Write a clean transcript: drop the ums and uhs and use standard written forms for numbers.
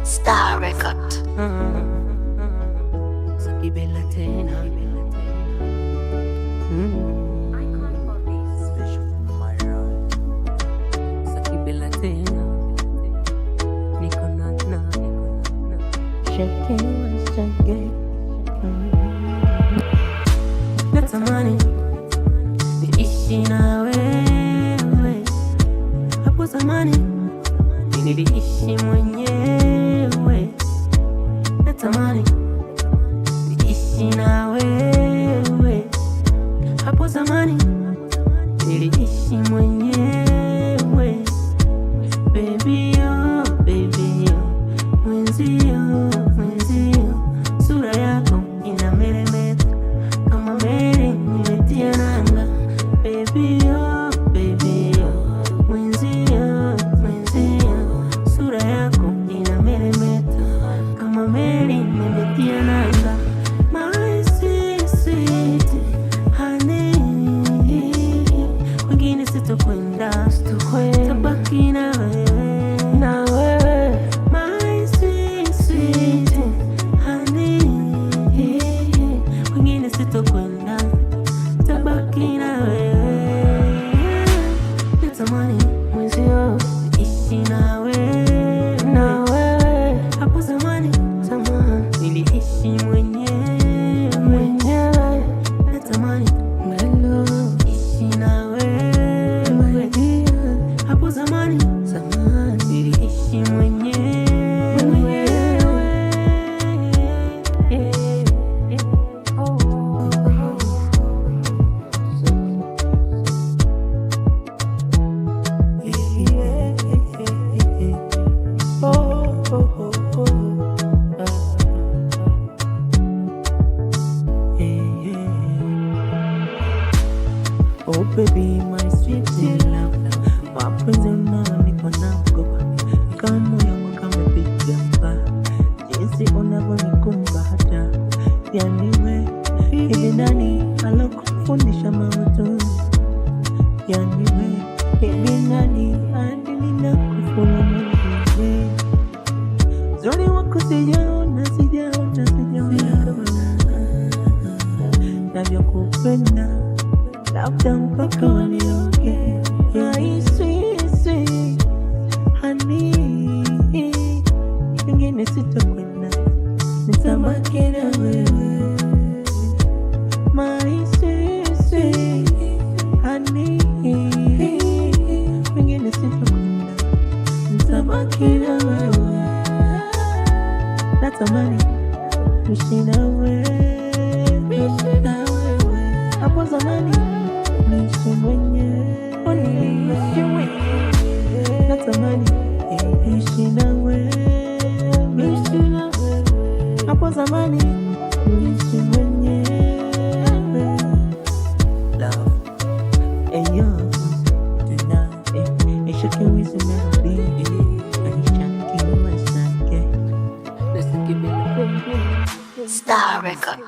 Star Record. Sakibela tena. Sakibela tena. Niko na shakewa shake. Natamani niishi na wewe. Hapo zamani niliishi mwenyewe. Natamani niishi na wewe. Hapo zamani niliishi mwenyewe. Baby yo, baby yo, mwenzio, mwenzio, sura yako inameremeta kama meli nimetia nanga. Baby yo, baby yo, mwenzio, mwenzio, sura yako inameremeta kama meli nimetia nanga. My sweet, sweet honey, wengine sitokwenda, tabaki na wewe, na wewe. My sweet, sweet honey, wengine sitokwenda, tabaki na wewe. Natamani mwenzio niishi na wewe, na wewe. Hapo zamani, zamani niliishi mwenyewe, mwenyewe. Natamani niishi na wewe. Hapo zamani, zamani niliishi mwenyewe, mwenyewe. Oh baby, my sweet love, mapenzi unaonipa naogopa, kama moyo wangu kamepiga mba, jinsi unavyonikumbatia. Yani we, hivi nani alokufundisha maudhui? Yani we, hivi nani hadi ninakufuru mwenyewe? Zuri wako sijaona, sijaona, sijaona navyokupenda, labda mpaka wanioge. My sweet, sweet honey, wengine sitokwenda, nitabaki na wewe. My sweet, sweet honey, wengine sitokwenda, nitabaki na wewe. Natamani niishi na wewe, niishi na wewe. Hapo zamani niishi mwenyewe, niishi mwenyewe. Natamani niishi na wewe, niishi na wewe. Hapo zamani niishi mwenyewe. Love, yo, tonight, shaking with the melody, and shaking with the Star Record.